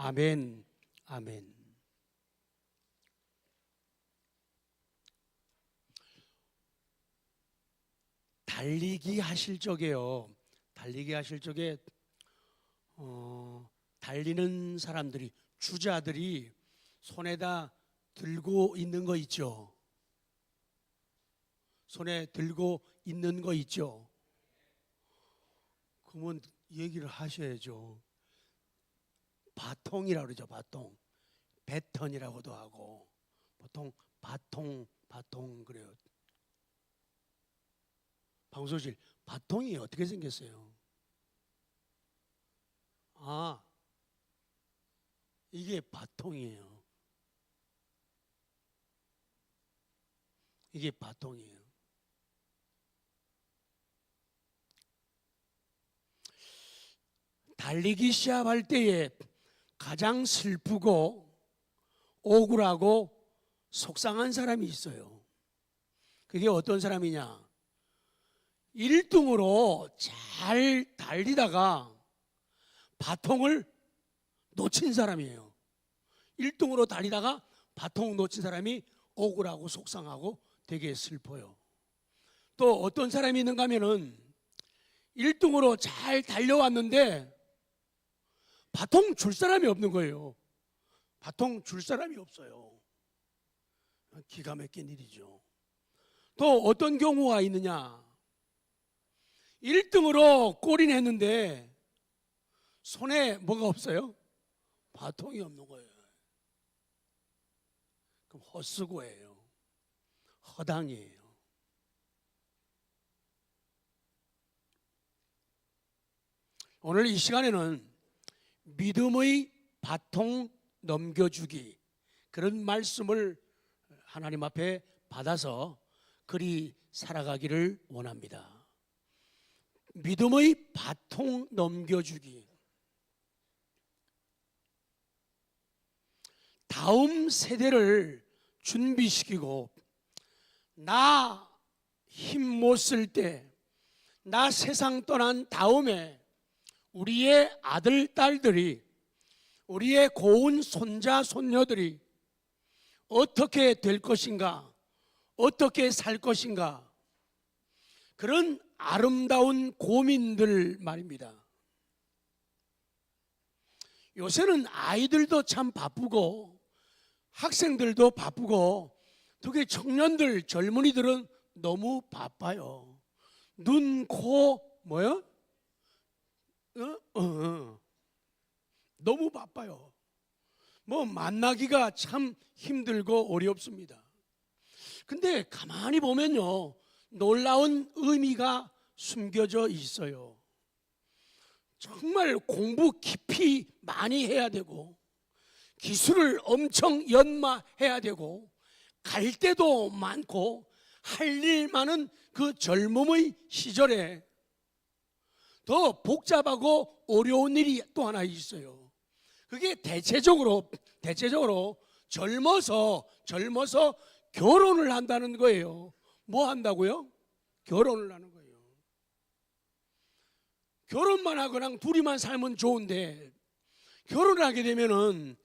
아멘, 아멘. 달리기 하실 적에요. 달리기 하실 적에 달리는 사람들이, 주자들이 손에다 들고 있는 거 있죠. 손에 들고 있는 거 있죠. 그러면 얘기를 하셔야죠. 바통이라고 그러죠. 바통. 배턴이라고도 하고 보통 바통 그래요. 방소실, 바통이 어떻게 생겼어요? 아, 이게 바통이에요. 이게 바통이에요. 달리기 시합할 때에 가장 슬프고 억울하고 속상한 사람이 있어요. 그게 어떤 사람이냐? 1등으로 잘 달리다가 바통을 놓친 사람이에요. 1등으로 달리다가 바통 놓친 사람이 억울하고 속상하고 되게 슬퍼요. 또 어떤 사람이 있는가 하면은 1등으로 잘 달려왔는데 바통 줄 사람이 없는 거예요. 바통 줄 사람이 없어요. 기가 막힌 일이죠. 또 어떤 경우가 있느냐? 1등으로 골인 했는데 손에 뭐가 없어요? 바통이 없는 거예요. 그럼 헛수고예요. 허당이에요. 오늘 이 시간에는 믿음의 바통 넘겨주기, 그런 말씀을 하나님 앞에 받아서 그리 살아가기를 원합니다. 믿음의 바통 넘겨주기. 다음 세대를 준비시키고, 나 힘 못 쓸 때, 나 세상 떠난 다음에 우리의 아들, 딸들이, 우리의 고운 손자, 손녀들이 어떻게 될 것인가, 어떻게 살 것인가, 그런 아름다운 고민들 말입니다. 요새는 아이들도 참 바쁘고 학생들도 바쁘고 특히 청년들, 젊은이들은 너무 바빠요. 눈, 코, 뭐요? 너무 바빠요. 뭐 만나기가 참 힘들고 어렵습니다. 근데 가만히 보면요, 놀라운 의미가 숨겨져 있어요. 정말 공부 깊이 많이 해야 되고 기술을 엄청 연마해야 되고 갈 데도 많고 할 일 많은 그 젊음의 시절에 더 복잡하고 어려운 일이 또 하나 있어요. 그게 대체적으로 젊어서 결혼을 한다는 거예요. 뭐 한다고요? 결혼을 하는 거예요. 결혼만 하거나 둘이만 살면 좋은데 결혼을 하게 되면은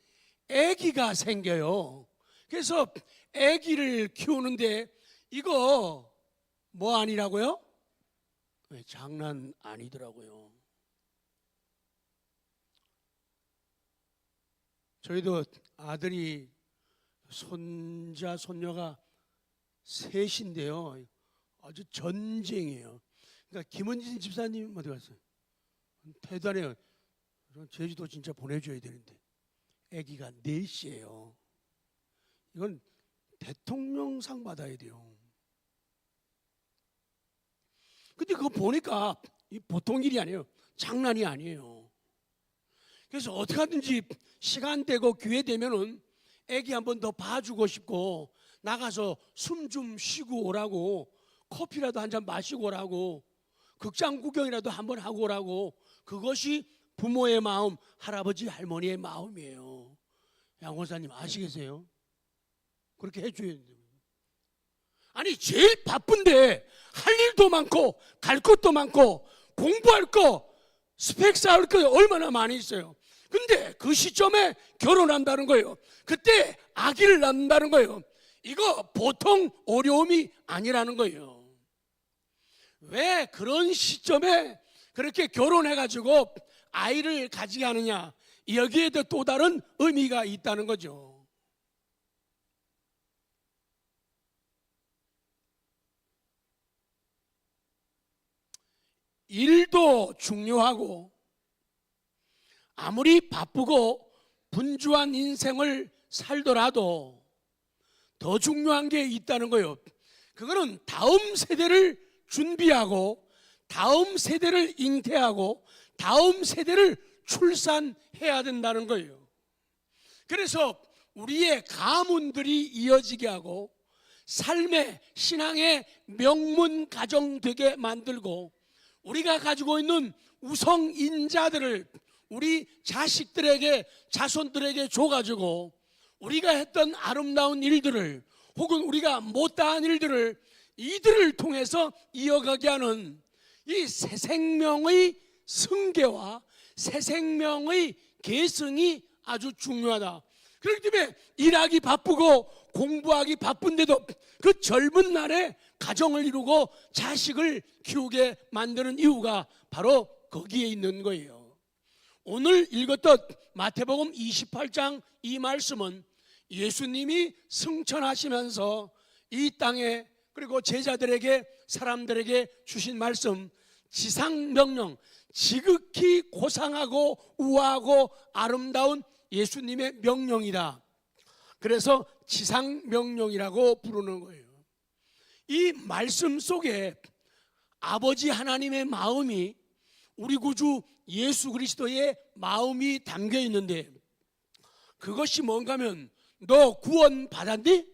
아기가 생겨요. 그래서 아기를 키우는데 이거 뭐 아니라고요? 장난 아니더라고요. 저희도 아들이 손자 손녀가 셋인데요, 아주 전쟁이에요. 그러니까 김은진 집사님 어디 갔어요? 대단해요. 제주도 진짜 보내줘야 되는데 아기가 넷이에요. 이건 대통령상 받아야 돼요. 근데 그거 보니까 보통 일이 아니에요. 장난이 아니에요. 그래서 어떻게 하든지 시간 되고 기회 되면은 아기 한 번 더 봐주고 싶고 나가서 숨 좀 쉬고 오라고, 커피라도 한 잔 마시고 오라고, 극장 구경이라도 한번 하고 오라고. 그것이 부모의 마음, 할아버지 할머니의 마음이에요. 양호사님 아시겠어요? 그렇게 해줘야 돼요. 아니 제일 바쁜데 할 일도 많고 갈 것도 많고 공부할 거, 스펙 쌓을 거 얼마나 많이 있어요. 근데 그 시점에 결혼한다는 거예요. 그때 아기를 낳는다는 거예요. 이거 보통 어려움이 아니라는 거예요. 왜 그런 시점에 그렇게 결혼해가지고 아이를 가지게 하느냐, 여기에도 또 다른 의미가 있다는 거죠. 일도 중요하고 아무리 바쁘고 분주한 인생을 살더라도 더 중요한 게 있다는 거예요. 그거는 다음 세대를 준비하고 다음 세대를 잉태하고 다음 세대를 출산해야 된다는 거예요. 그래서 우리의 가문들이 이어지게 하고 삶의 신앙의 명문 가정 되게 만들고 우리가 가지고 있는 우성인자들을 우리 자식들에게 자손들에게 줘가지고 우리가 했던 아름다운 일들을 혹은 우리가 못다한 일들을 이들을 통해서 이어가게 하는 이 새 생명의 승계와 새 생명의 계승이 아주 중요하다. 그렇기 때문에 일하기 바쁘고 공부하기 바쁜데도 그 젊은 날에 가정을 이루고 자식을 키우게 만드는 이유가 바로 거기에 있는 거예요. 오늘 읽었던 마태복음 28장 이 말씀은 예수님이 승천하시면서 이 땅에 그리고 제자들에게 사람들에게 주신 말씀, 지상명령, 지극히 고상하고 우아하고 아름다운 예수님의 명령이다. 그래서 지상명령이라고 부르는 거예요. 이 말씀 속에 아버지 하나님의 마음이 우리 구주 예수 그리스도의 마음이 담겨 있는데, 그것이 뭔가 하면 너 구원 받았니?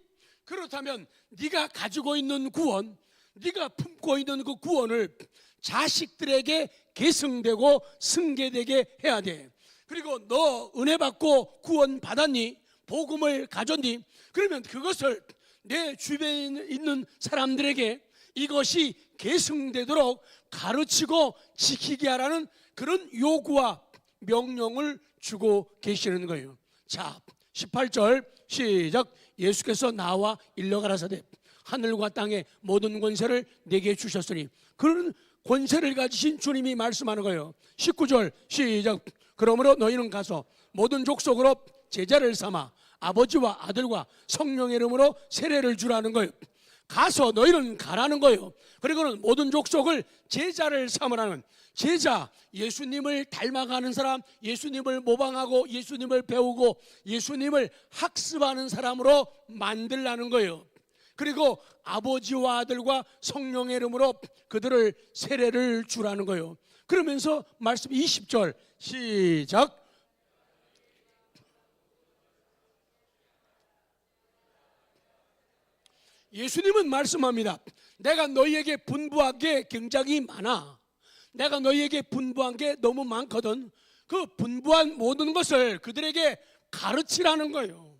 그렇다면 네가 가지고 있는 구원, 네가 품고 있는 그 구원을 자식들에게 계승되고 승계되게 해야 돼. 그리고 너 은혜 받고 구원 받았니? 복음을 가졌니? 그러면 그것을 내 주변에 있는 사람들에게 이것이 계승되도록 가르치고 지키게 하라는 그런 요구와 명령을 주고 계시는 거예요. 자, 18절 시작. 예수께서 나와 일러 가라사대 하늘과 땅의 모든 권세를 내게 주셨으니, 그런 권세를 가지신 주님이 말씀하는 거예요. 19절 시작. 그러므로 너희는 가서 모든 족속으로 제자를 삼아 아버지와 아들과 성령의 이름으로 세례를 주라는 거예요. 가서 너희는 가라는 거예요. 그리고는 모든 족속을 제자를 삼으라는, 제자, 예수님을 닮아가는 사람, 예수님을 모방하고 예수님을 배우고 예수님을 학습하는 사람으로 만들라는 거예요. 그리고 아버지와 아들과 성령의 이름으로 그들을 세례를 주라는 거예요. 그러면서 말씀 20절 시작. 예수님은 말씀합니다. 내가 너희에게 분부한 게 굉장히 많아. 내가 너희에게 분부한 게 너무 많거든. 그 분부한 모든 것을 그들에게 가르치라는 거예요.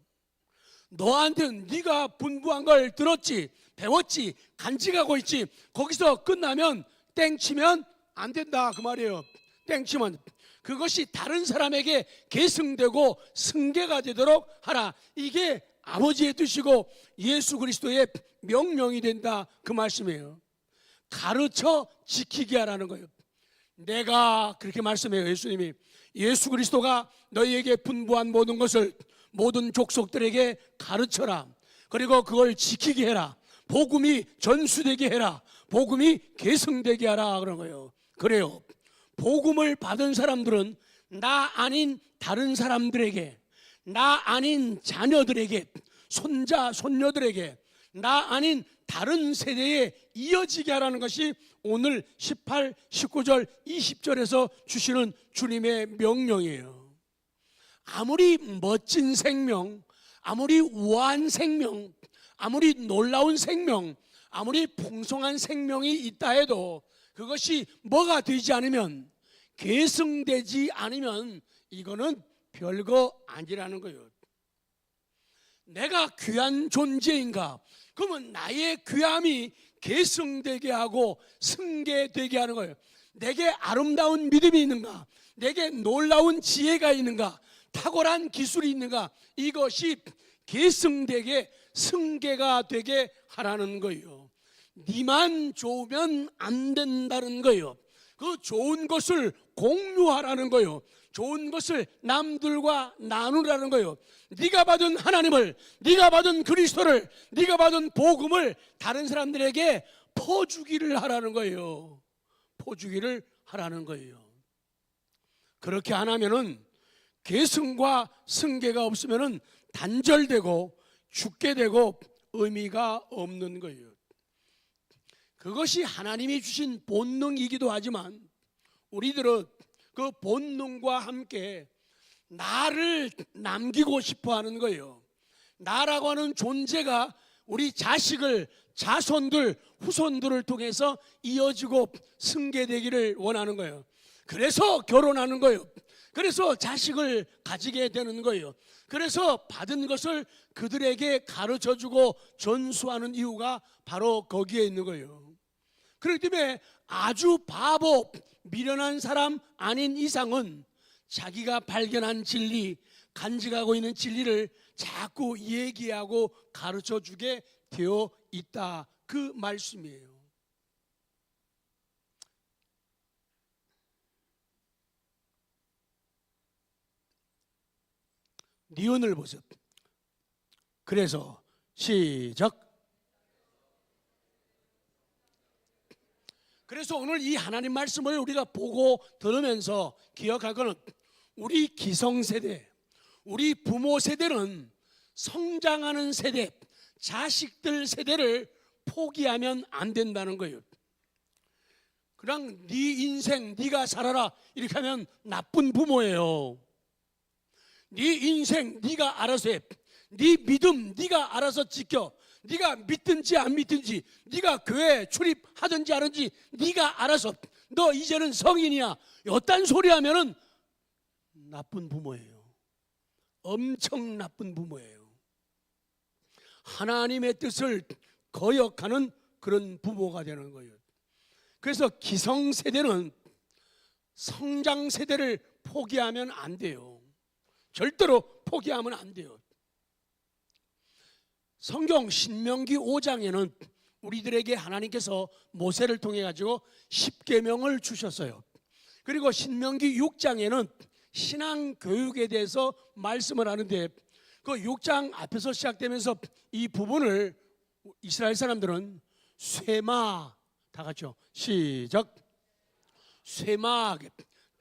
너한테는 네가 분부한 걸 들었지, 배웠지, 간직하고 있지. 거기서 끝나면 땡치면 안 된다 그 말이에요. 땡치면 그것이 다른 사람에게 계승되고 승계가 되도록 하라. 이게 아버지의 뜻이고 예수 그리스도의 명령이 된다 그 말씀이에요. 가르쳐 지키게 하라는 거예요. 내가 그렇게 말씀해요. 예수님이 예수 그리스도가 너희에게 분부한 모든 것을 모든 족속들에게 가르쳐라. 그리고 그걸 지키게 해라. 복음이 전수되게 해라. 복음이 계승되게 하라 그런 거예요. 그래요. 복음을 받은 사람들은 나 아닌 다른 사람들에게, 나 아닌 자녀들에게, 손자, 손녀들에게, 나 아닌 다른 세대에 이어지게 하라는 것이 오늘 18, 19절, 20절에서 주시는 주님의 명령이에요. 아무리 멋진 생명, 아무리 우아한 생명, 아무리 놀라운 생명, 아무리 풍성한 생명이 있다 해도 그것이 뭐가 되지 않으면, 계승되지 않으면 이거는 별거 아니라는 거예요. 내가 귀한 존재인가? 그러면 나의 귀함이 계승되게 하고 승계되게 하는 거예요. 내게 아름다운 믿음이 있는가? 내게 놀라운 지혜가 있는가, 탁월한 기술이 있는가, 이것이 계승되게 승계가 되게 하라는 거예요. 니만 좋으면 안 된다는 거예요. 그 좋은 것을 공유하라는 거예요. 좋은 것을 남들과 나누라는 거예요. 네가 받은 하나님을, 네가 받은 그리스도를, 네가 받은 복음을 다른 사람들에게 퍼주기를 하라는 거예요. 퍼주기를 하라는 거예요. 그렇게 안 하면은 계승과 승계가 없으면은 단절되고 죽게 되고 의미가 없는 거예요. 그것이 하나님이 주신 본능이기도 하지만 우리들은 그 본능과 함께 나를 남기고 싶어 하는 거예요. 나라고 하는 존재가 우리 자식을, 자손들, 후손들을 통해서 이어지고 승계되기를 원하는 거예요. 그래서 결혼하는 거예요. 그래서 자식을 가지게 되는 거예요. 그래서 받은 것을 그들에게 가르쳐주고 전수하는 이유가 바로 거기에 있는 거예요. 그렇기 때문에 아주 바보, 미련한 사람 아닌 이상은 자기가 발견한 진리, 간직하고 있는 진리를 자꾸 얘기하고 가르쳐주게 되어 있다, 그 말씀이에요. 니은을 보세요. 그래서 시작. 그래서 오늘 이 하나님 말씀을 우리가 보고 들으면서 기억할 것은 우리 기성세대, 우리 부모 세대는 성장하는 세대, 자식들 세대를 포기하면 안 된다는 거예요. 그냥 네 인생 네가 살아라 이렇게 하면 나쁜 부모예요. 네 인생 네가 알아서 해. 네 믿음 네가 알아서 지켜. 네가 믿든지 안 믿든지, 네가 교회 출입하든지 안 하든지 네가 알아서, 너 이제는 성인이야, 이딴 소리 하면은 나쁜 부모예요. 엄청 나쁜 부모예요. 하나님의 뜻을 거역하는 그런 부모가 되는 거예요. 그래서 기성세대는 성장세대를 포기하면 안 돼요. 절대로 포기하면 안 돼요. 성경 신명기 5장에는 우리들에게 하나님께서 모세를 통해 가지고 10계명을 주셨어요. 그리고 신명기 6장에는 신앙 교육에 대해서 말씀을 하는데, 그 6장 앞에서 시작되면서 이 부분을 이스라엘 사람들은 쇠마, 다 같이요, 시작. 쇠마,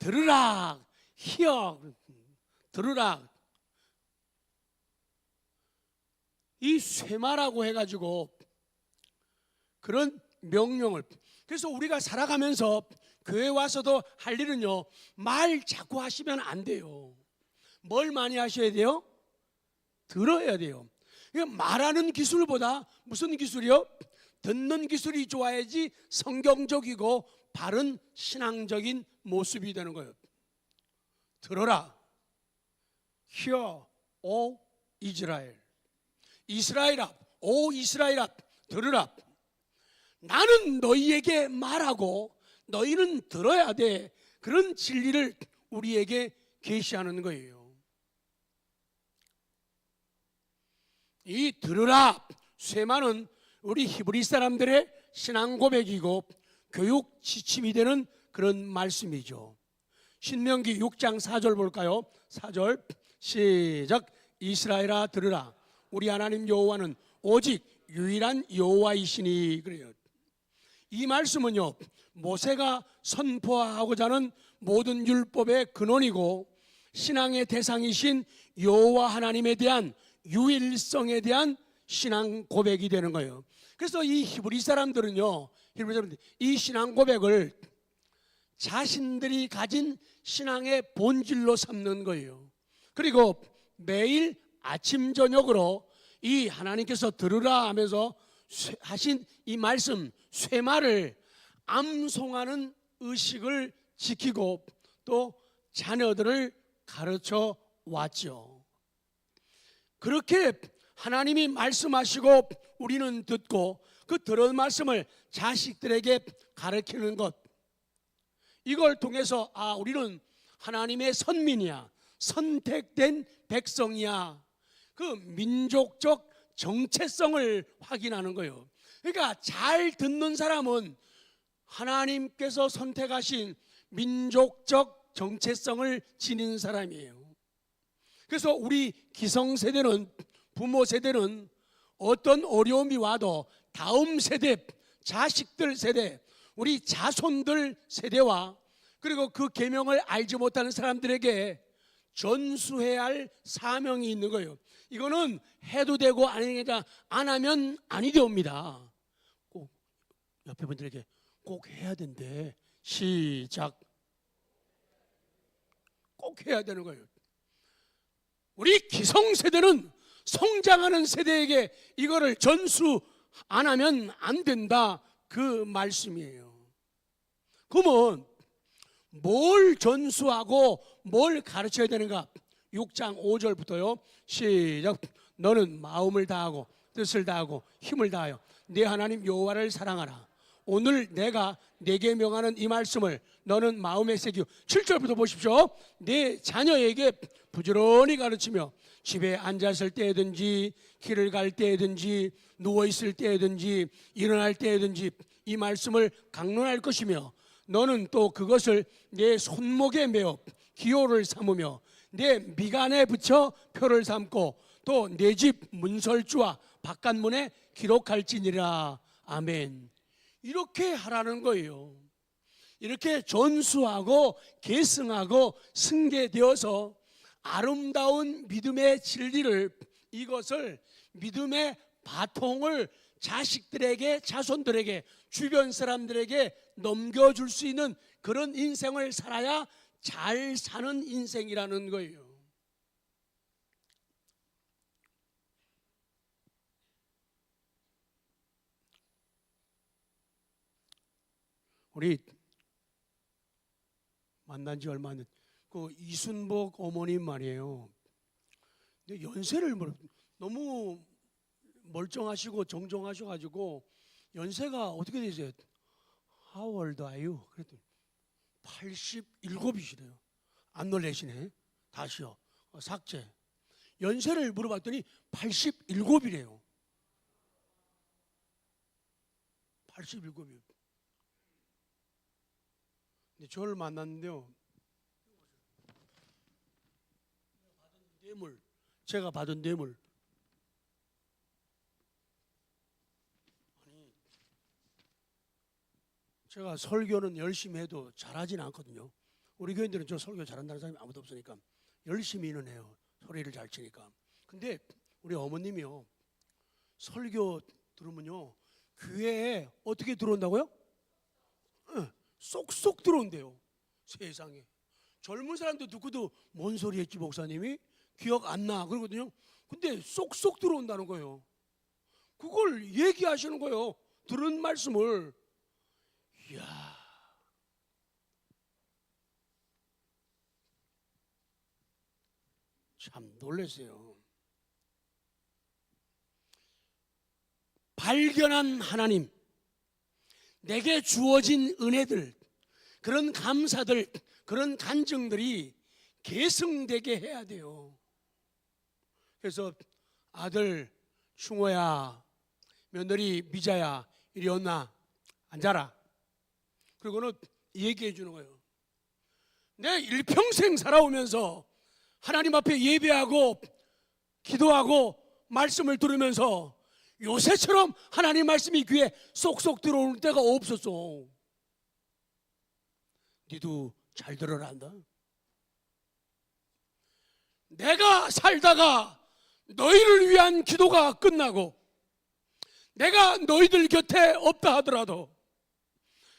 들으라, 히어, 들으라. 이 쇠마라고 해가지고 그런 명령을, 그래서 우리가 살아가면서 교회 와서도 할 일은요, 말 자꾸 하시면 안 돼요. 뭘 많이 하셔야 돼요? 들어야 돼요. 말하는 기술보다 무슨 기술이요? 듣는 기술이 좋아야지 성경적이고 바른 신앙적인 모습이 되는 거예요. 들어라. Hear, O 이스라엘. 이스라엘아, 오 이스라엘아, 들으라. 나는 너희에게 말하고 너희는 들어야 돼. 그런 진리를 우리에게 계시하는 거예요. 이 들으라, 쇠마는 우리 히브리 사람들의 신앙 고백이고 교육 지침이 되는 그런 말씀이죠. 신명기 6장 4절 볼까요? 4절 시작. 이스라엘아 들으라. 우리 하나님 여호와는 오직 유일한 여호와이시니. 그래요. 이 말씀은요, 모세가 선포하고자 하는 모든 율법의 근원이고 신앙의 대상이신 여호와 하나님에 대한 유일성에 대한 신앙 고백이 되는 거예요. 그래서 이 히브리 사람들은요, 이 신앙 고백을 자신들이 가진 신앙의 본질로 삼는 거예요. 그리고 매일 아침 저녁으로 이 하나님께서 들으라 하면서 하신 이 말씀 쇠마를 암송하는 의식을 지키고 또 자녀들을 가르쳐 왔죠. 그렇게 하나님이 말씀하시고 우리는 듣고 그 들은 말씀을 자식들에게 가르치는 것, 이걸 통해서 우리는 하나님의 선민이야, 선택된 백성이야. 그 민족적 정체성을 확인하는 거예요. 그러니까 잘 듣는 사람은 하나님께서 선택하신 민족적 정체성을 지닌 사람이에요. 그래서 우리 기성세대는, 부모 세대는 어떤 어려움이 와도 다음 세대, 자식들 세대, 우리 자손들 세대와 그리고 그 계명을 알지 못하는 사람들에게 전수해야 할 사명이 있는 거예요. 이거는 해도 되고 안 하면 아니 되옵니다. 꼭 옆에 분들에게 꼭 해야 된대. 시작. 꼭 해야 되는 거예요. 우리 기성세대는 성장하는 세대에게 이거를 전수 안 하면 안 된다, 그 말씀이에요. 그러면 뭘 전수하고 뭘 가르쳐야 되는가? 6장 5절부터요 시작. 너는 마음을 다하고 뜻을 다하고 힘을 다하여 네 하나님 여호와를 사랑하라. 오늘 내가 네게 명하는 이 말씀을 너는 마음에 새기고. 7절부터 보십시오. 네 자녀에게 부지런히 가르치며 집에 앉았을 때든지 길을 갈 때든지 누워있을 때든지 일어날 때든지 이 말씀을 강론할 것이며 너는 또 그것을 내 손목에 메어 기호를 삼으며 내 미간에 붙여 표를 삼고 또 내 집 문설주와 바깥문에 기록할지니라. 아멘. 이렇게 하라는 거예요. 이렇게 전수하고 계승하고 승계되어서 아름다운 믿음의 진리를, 이것을 믿음의 바통을 자식들에게, 자손들에게, 주변 사람들에게 넘겨줄 수 있는 그런 인생을 살아야 잘 사는 인생이라는 거예요. 우리 만난 지 얼마 안 된 그 이순복 어머님 말이에요. 근데 연세를 너무 멀쩡하시고 정정하셔가지고 연세가 어떻게 되세요? How old are you? 그랬더니 87이시래요. 안 놀라시네. 다시요. 삭제. 연세를 물어봤더니 87이래요. 87이요. 근데 저를 만났는데요. 제가 받은 뇌물. 아니, 제가 설교는 열심히 해도 잘하진 않거든요. 우리 교인들은 저 설교 잘한다는 사람이 아무도 없으니까 열심히는 해요. 소리를 잘 치니까. 근데 우리 어머님이요, 설교 들으면요 귀에 어떻게 들어온다고요? 쏙쏙 들어온대요. 세상에. 젊은 사람도 듣고도 뭔 소리 했지 목사님이? 기억 안 나 그러거든요. 근데 쏙쏙 들어온다는 거예요. 그걸 얘기하시는 거예요. 들은 말씀을. 이야, 참 놀랐어요. 발견한 하나님, 내게 주어진 은혜들, 그런 감사들, 그런 간증들이 계승되게 해야 돼요. 그래서 아들 충호야, 며느리 미자야, 이리 온나 앉아라. 그리고는 얘기해 주는 거예요. 내 일평생 살아오면서 하나님 앞에 예배하고 기도하고 말씀을 들으면서 요새처럼 하나님 말씀이 귀에 쏙쏙 들어오는 때가 없었어. 니도 잘 들어라 한다. 내가 살다가 너희를 위한 기도가 끝나고 내가 너희들 곁에 없다 하더라도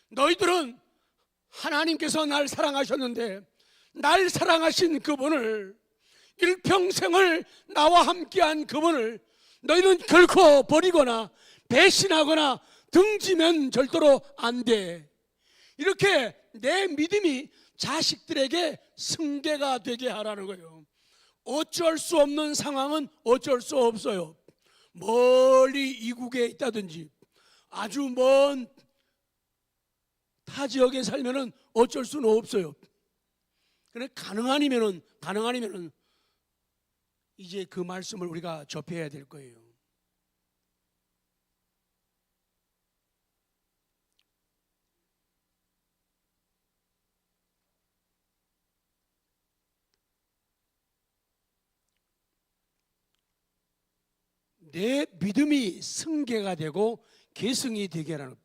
너희들은 하나님께서 날 사랑하셨는데 날 사랑하신 그분을, 일평생을 나와 함께한 그분을 너희는 결코 버리거나 배신하거나 등지면 절대로 안 돼. 이렇게 내 믿음이 자식들에게 승계가 되게 하라는 거예요. 어쩔 수 없는 상황은 어쩔 수 없어요. 멀리 이국에 있다든지 아주 먼 타 지역에 살면은 어쩔 수는 없어요. 그래 가능하니면은 이제 그 말씀을 우리가 접해야 될 거예요. 내 믿음이 승계가 되고 계승이 되게 하라는,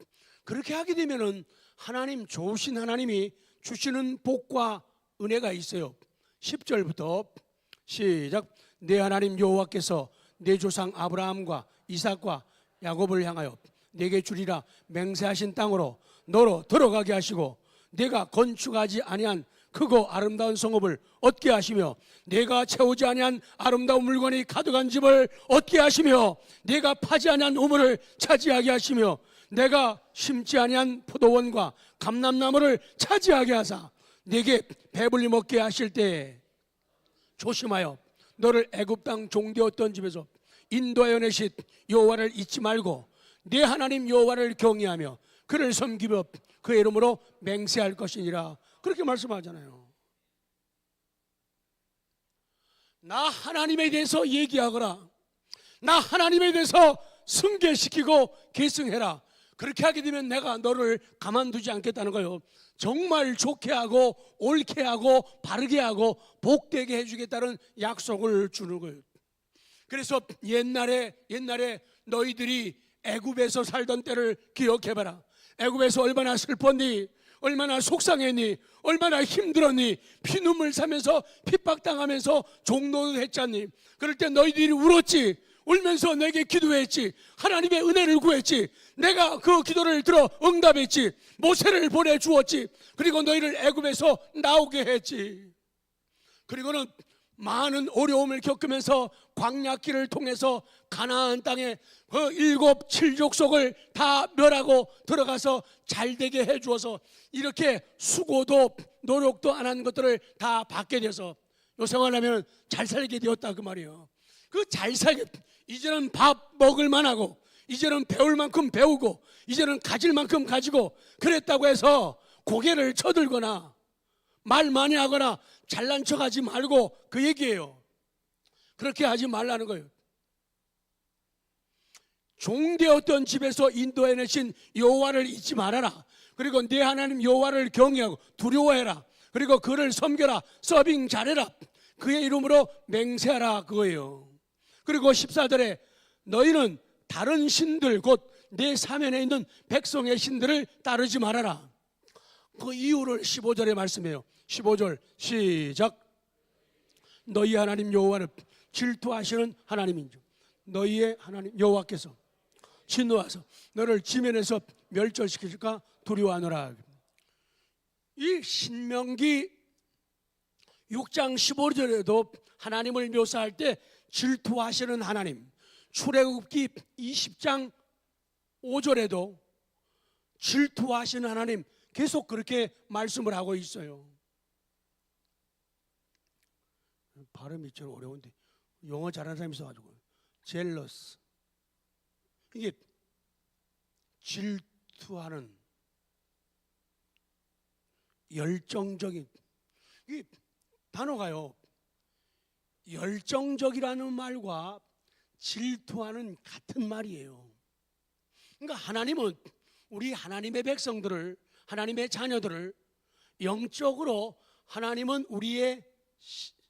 그렇게 하게 되면은 하나님, 좋으신 하나님이 주시는 복과 은혜가 있어요. 10절부터 시작. 내 하나님 여호와께서 내 조상 아브라함과 이삭과 야곱을 향하여 내게 주리라 맹세하신 땅으로 너로 들어가게 하시고, 내가 건축하지 아니한 크고 아름다운 성읍을 얻게 하시며, 내가 채우지 아니한 아름다운 물건이 가득한 집을 얻게 하시며, 내가 파지 아니한 우물을 차지하게 하시며, 내가 심지 아니한 포도원과 감람나무를 차지하게 하사 내게 배불리 먹게 하실 때에 조심하여 너를 애굽 땅 종되었던 집에서 인도하여 내신 여호와를 잊지 말고 내 하나님 여호와를 경외하며 그를 섬기며 그의 이름으로 맹세할 것이니라. 그렇게 말씀하잖아요. 나 하나님에 대해서 얘기하거라. 나 하나님에 대해서 승계시키고 계승해라. 그렇게 하게 되면 내가 너를 가만두지 않겠다는 거예요. 정말 좋게 하고 옳게 하고 바르게 하고 복되게 해주겠다는 약속을 주는 거예요. 그래서 옛날에 너희들이 애굽에서 살던 때를 기억해봐라. 애굽에서 얼마나 슬펐니? 얼마나 속상했니? 얼마나 힘들었니? 피눈물 사면서 핍박당하면서 종노릇했잖니? 그럴 때 너희들이 울었지. 울면서 내게 기도했지. 하나님의 은혜를 구했지. 내가 그 기도를 들어 응답했지. 모세를 보내주었지. 그리고 너희를 애굽에서 나오게 했지. 그리고는 많은 어려움을 겪으면서 광야길을 통해서 가나안 땅에 그 7, 7족속을 다 멸하고 들어가서 잘되게 해주어서 이렇게 수고도 노력도 안 한 것들을 다 받게 돼서 요생활 하면 잘 살게 되었다 그 말이에요. 그 잘 살게, 이제는 밥 먹을 만하고 이제는 배울 만큼 배우고 이제는 가질 만큼 가지고 그랬다고 해서 고개를 쳐들거나 말 많이 하거나 잘난 척하지 말고 그 얘기예요. 그렇게 하지 말라는 거예요. 종되었던 집에서 인도해내신 여호와를 잊지 말아라. 그리고 내 하나님 여호와를 경외하고 두려워해라. 그리고 그를 섬겨라. 서빙 잘해라. 그의 이름으로 맹세하라 그거예요. 그리고 14절에 너희는 다른 신들 곧 내 사면에 있는 백성의 신들을 따르지 말아라. 그 이유를 15절에 말씀해요. 15절 시작. 너희 하나님 여호와를 질투하시는 하나님인즉 너희의 하나님 여호와께서 진노하서 너를 지면에서 멸절시킬까 두려워하노라. 이 신명기 6장 15절에도 하나님을 묘사할 때 질투하시는 하나님, 출애굽기 20장 5절에도 질투하시는 하나님 계속 그렇게 말씀을 하고 있어요. 발음이 좀 어려운데 영어 잘하는 사람이 있어가지고 jealous, 이게 질투하는 열정적인, 이 단어가요 열정적이라는 말과 질투하는 같은 말이에요. 그러니까 하나님은 우리 하나님의 백성들을, 하나님의 자녀들을 영적으로, 하나님은 우리의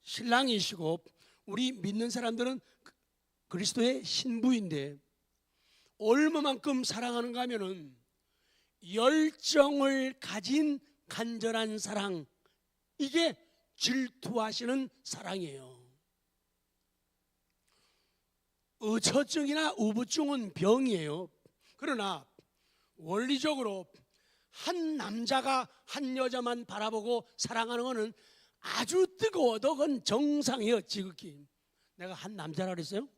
신랑이시고 우리 믿는 사람들은 그리스도의 신부인데 얼마만큼 사랑하는가 하면은 열정을 가진 간절한 사랑, 이게 질투하시는 사랑이에요. 의처증이나 우부증은 병이에요. 그러나 원리적으로 한 남자가 한 여자만 바라보고 사랑하는 것은 아주 뜨거워도 그건 정상이에요. 지극히. 내가 한 남자라 그랬어요?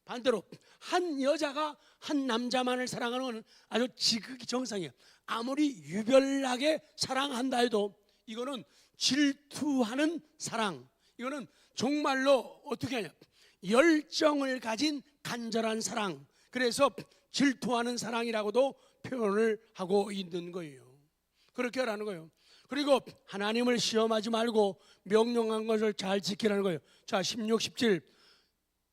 반대로 한 여자가 한 남자만을 사랑하는 것은 아주 지극히 정상이에요. 아무리 유별나게 사랑한다 해도 이거는 질투하는 사랑, 이거는 정말로 어떻게 하냐, 열정을 가진 간절한 사랑, 그래서 질투하는 사랑이라고도 표현을 하고 있는 거예요. 그렇게 하라는 거예요. 그리고 하나님을 시험하지 말고 명령한 것을 잘 지키라는 거예요. 자, 16, 17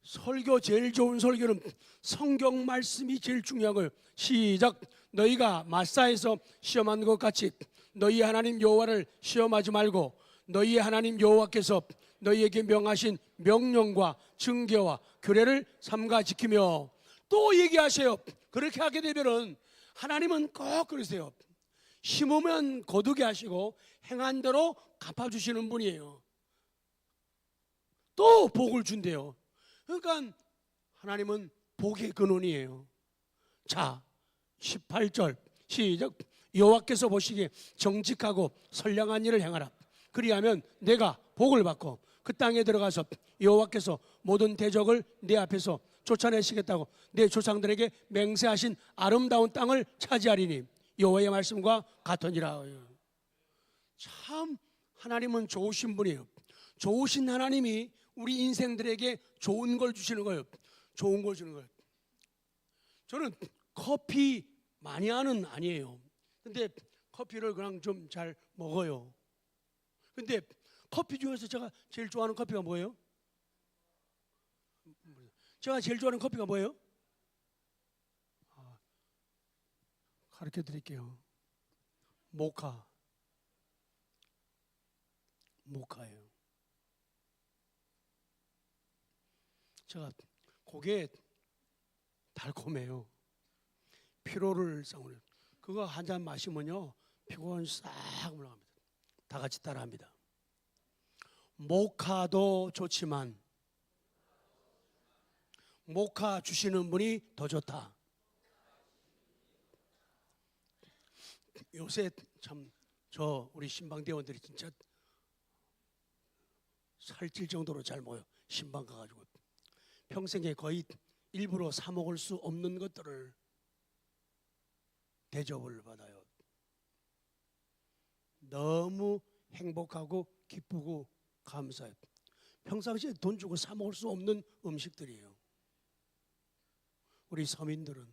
설교 제일 좋은 설교는 성경 말씀이 제일 중요한 거예요. 시작. 너희가 마사에서 시험한 것 같이 너희 하나님 여호와를 시험하지 말고 너희 하나님 여호와께서 너희에게 명하신 명령과 증거와 규례를 삼가 지키며 또 얘기하세요. 그렇게 하게 되면은 하나님은 꼭 그러세요. 심으면 거두게 하시고 행한 대로 갚아주시는 분이에요. 또 복을 준대요. 그러니까 하나님은 복의 근원이에요. 자, 18절 시작. 여호와께서 보시기에 정직하고 선량한 일을 행하라. 그리하면 내가 복을 받고 그 땅에 들어가서 여호와께서 모든 대적을 내 앞에서 쫓아내시겠다고 내 조상들에게 맹세하신 아름다운 땅을 차지하리니 여호와의 말씀과 같으니라. 참 하나님은 좋으신 분이에요. 좋으신 하나님이 우리 인생들에게 좋은 걸 주시는 거예요. 좋은 걸 주는 거예요. 저는 커피 마니아는 아니에요. 근데 커피를 그냥 좀 잘 먹어요. 근데 커피 중에서 제가 제일 좋아하는 커피가 뭐예요? 제가 제일 좋아하는 커피가 뭐예요? 가르쳐 드릴게요. 모카예요. 제가 그게 달콤해요. 피로를 싹 그거 한 잔 마시면요 피곤 싹 올라갑니다. 다 같이 따라합니다. 모카도 좋지만 모카 주시는 분이 더 좋다. 요새 참 저 우리 신방대원들이 진짜 살찔 정도로 잘 모여. 신방 가가지고 평생에 거의 일부러 사 먹을 수 없는 것들을 대접을 받아요. 너무 행복하고 기쁘고 감사해요. 평상시에 돈 주고 사 먹을 수 없는 음식들이에요. 우리 서민들은.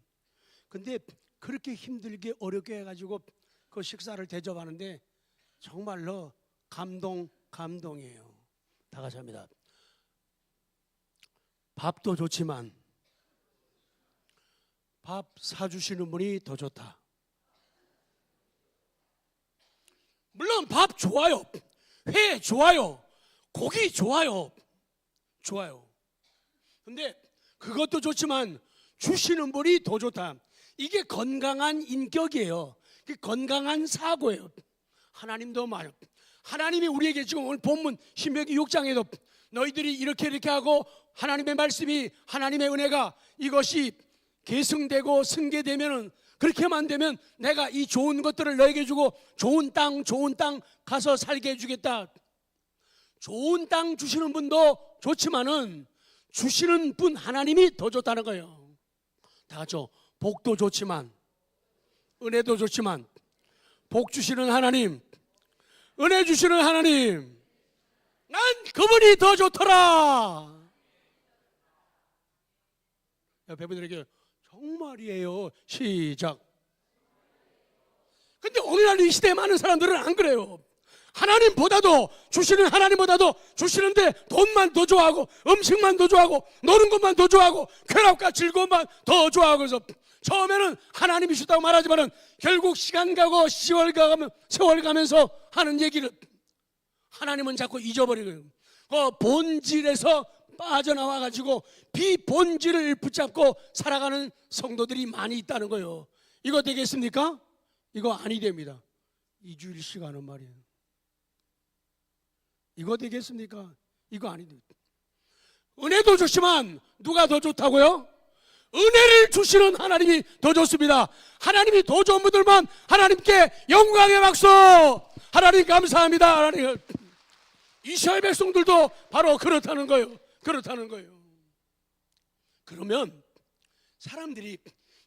근데 그렇게 힘들게 어렵게 해가지고 그 식사를 대접하는데 정말로 감동이에요. 다 같이 합니다. 밥도 좋지만 밥 사주시는 분이 더 좋다. 물론 밥 좋아요. 회 좋아요. 고기 좋아요. 근데 그것도 좋지만 주시는 분이 더 좋다. 이게 건강한 인격이에요. 건강한 사고예요. 하나님도 말해요. 하나님이 우리에게 지금 오늘 본문 신명기 6장에도 너희들이 이렇게 하고 하나님의 말씀이 하나님의 은혜가 이것이 계승되고 승계되면은 그렇게만 되면 내가 이 좋은 것들을 너에게 주고 좋은 땅 가서 살게 해주겠다. 좋은 땅 주시는 분도 좋지만은 주시는 분 하나님이 더 좋다는 거예요. 다 같이 복도 좋지만 은혜도 좋지만 복 주시는 하나님, 은혜 주시는 하나님, 난 그분이 더 좋더라. 옆에 분들에게 정말이에요. 시작. 근데 오늘날 이 시대에 많은 사람들은 안 그래요. 하나님보다도 주시는 하나님보다도 주시는데 돈만 더 좋아하고 음식만 더 좋아하고 노는 것만 더 좋아하고 쾌락과 즐거움만 더 좋아하고 해서 처음에는 하나님이 주다고 말하지만은 결국 시간 가고 세월 가면서 하는 얘기를 하나님은 자꾸 잊어버리고요. 그 본질에서 빠져나와 가지고 비본질을 붙잡고 살아가는 성도들이 많이 있다는 거예요. 이거 되겠습니까? 이거 아니 됩니다. 2주일씩 하는 말이에요. 이거 되겠습니까? 이거 아니 됩니다. 은혜도 좋지만 누가 더 좋다고요? 은혜를 주시는 하나님이 더 좋습니다. 하나님이 더 좋은 분들만 하나님께 영광의 박수. 하나님 감사합니다. 하나님. 이스라엘 백성들도 바로 그렇다는 거예요. 그러면 사람들이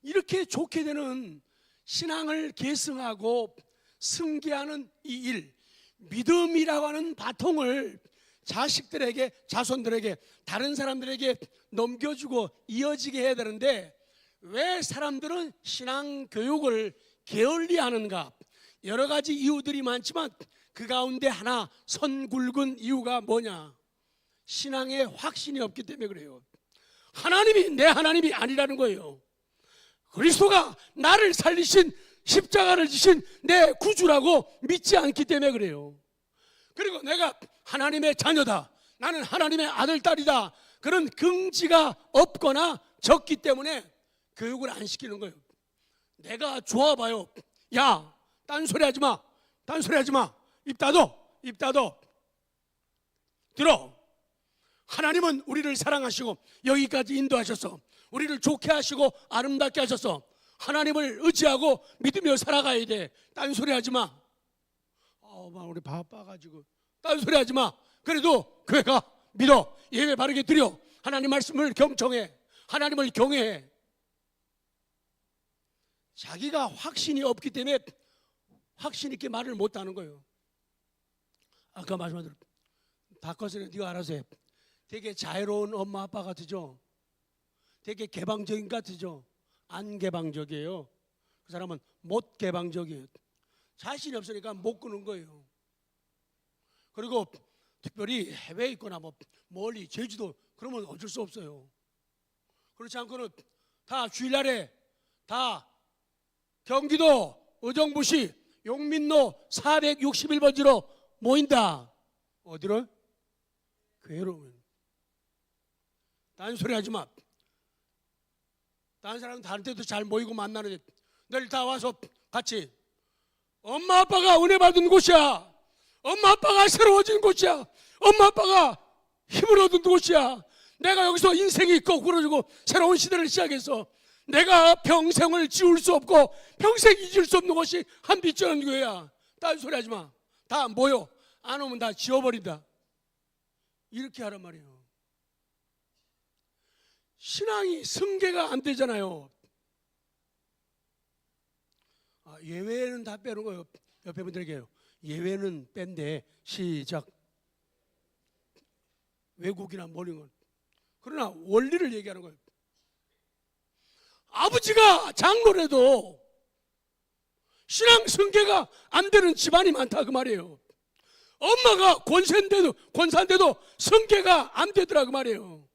이렇게 좋게 되는 신앙을 계승하고 승계하는 이 일, 믿음이라고 하는 바통을 자식들에게, 자손들에게, 다른 사람들에게 넘겨주고 이어지게 해야 되는데 왜 사람들은 신앙 교육을 게을리하는가? 여러 가지 이유들이 많지만 그 가운데 하나 선 굵은 이유가 뭐냐? 신앙에 확신이 없기 때문에 그래요. 하나님이 내 하나님이 아니라는 거예요. 그리스도가 나를 살리신 십자가를 지신 내 구주라고 믿지 않기 때문에 그래요. 그리고 내가 하나님의 자녀다, 나는 하나님의 아들, 딸이다, 그런 긍지가 없거나 적기 때문에 교육을 안 시키는 거예요. 내가 좋아봐요. 야, 딴소리 하지 마. 딴소리 하지 마. 입 닫어. 입 닫어. 들어. 하나님은 우리를 사랑하시고 여기까지 인도하셔서 우리를 좋게 하시고 아름답게 하셔서 하나님을 의지하고 믿으며 살아가야 돼. 딴소리 하지 마. 우리 바빠가지고 딴소리 하지 마. 그래도 교회가 믿어. 예배 바르게 드려. 하나님 말씀을 경청해. 하나님을 경외해. 자기가 확신이 없기 때문에 확신 있게 말을 못하는 거예요. 아까 말씀한 대로 바꿔서는 네가 알아서 해. 되게 자유로운 엄마 아빠 같으죠? 되게 개방적인 것 같으죠? 안 개방적이에요. 그 사람은 못 개방적이에요. 자신이 없으니까 못 끄는 거예요. 그리고 특별히 해외에 있거나 멀리 제주도 그러면 어쩔 수 없어요. 그렇지 않고는 다 주일날에 다 경기도 의정부시 용민로 461번지로 모인다. 어디로? 교회로. 딴소리 하지 마. 다른 사람은 다른 때도 잘 모이고 만나는데 내일 다 와서 같이 엄마 아빠가 은혜 받은 곳이야. 엄마 아빠가 새로워진 곳이야. 엄마 아빠가 힘을 얻은 곳이야. 내가 여기서 인생이 거꾸로지고 새로운 시대를 시작해서 내가 평생을 지울 수 없고 평생 잊을 수 없는 것이 한빛전원 교회야. 딴소리 하지 마. 다 모여. 안 오면 다 지워버린다. 이렇게 하란 말이에요. 신앙이 승계가 안 되잖아요. 예외는 다 빼는 거예요. 옆에 분들에게요. 예외는 뺀데 시작. 외국이나 모르는 건. 그러나 원리를 얘기하는 거예요. 아버지가 장로라도 신앙 승계가 안 되는 집안이 많다 그 말이에요. 엄마가 권사인데도 승계가 안 되더라 그 말이에요.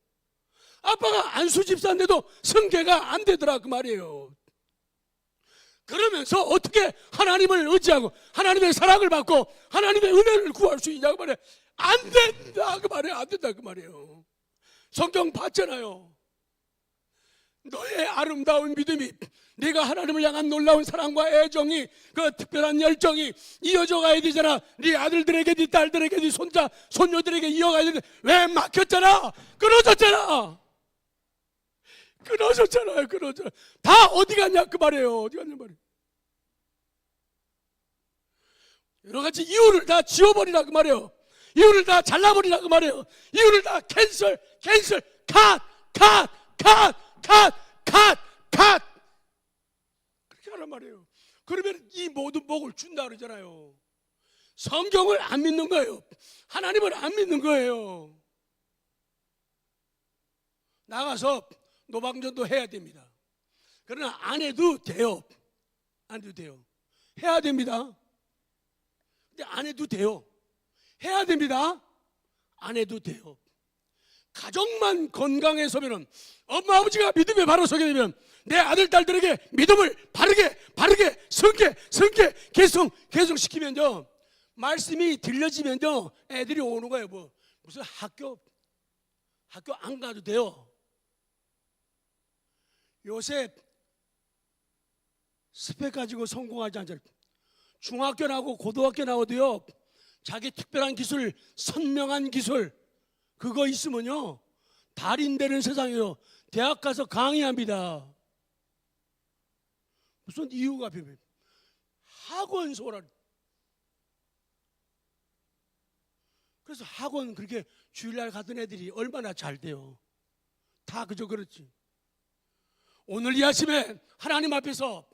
아빠가 안수 집사인데도 승계가 안 되더라 그 말이에요. 그러면서 어떻게 하나님을 의지하고 하나님의 사랑을 받고 하나님의 은혜를 구할 수 있냐고 말이에요. 안 된다 그 말이에요. 안 된다 그 말이에요. 성경 봤잖아요. 너의 아름다운 믿음이, 네가 하나님을 향한 놀라운 사랑과 애정이, 그 특별한 열정이 이어져 가야 되잖아. 네 아들들에게, 네 딸들에게, 네 손자, 손녀들에게 이어가야 되는데 왜 막혔잖아. 끊어졌잖아. 끊어졌잖아요. 끊어졌잖아. 다 어디 갔냐 그 말이에요. 어디 갔냐 말이에요. 여러 가지 이유를 다 지워버리라 그 말이에요. 이유를 다 잘라버리라 그 말이에요. 이유를 다 캔슬, 컷 그렇게 하란 말이에요. 그러면 이 모든 복을 준다 그러잖아요. 성경을 안 믿는 거예요. 하나님을 안 믿는 거예요. 나가서 노방전도 해야 됩니다. 그러나 안 해도 돼요. 안 해도 돼요. 해야 됩니다. 근데 안 해도 돼요. 해야 됩니다. 안 해도 돼요. 가정만 건강해 서면은, 엄마 아버지가 믿음에 바로 서게 되면 내 아들 딸들에게 믿음을 바르게 성계 개성시키면요, 말씀이 들려지면요 애들이 오는 거예요. 무슨 학교 안 가도 돼요. 요새 스펙 가지고 성공하지 않잖아요. 중학교 나오고 고등학교 나오도요, 자기 특별한 기술, 선명한 기술 그거 있으면요 달인 되는 세상이에요. 대학 가서 강의합니다. 무슨 이유가 필요해요? 학원 소라. 그래서 학원 그렇게 주일날 가던 애들이 얼마나 잘 돼요. 다 그저 그렇지. 오늘 이 아침에 하나님 앞에서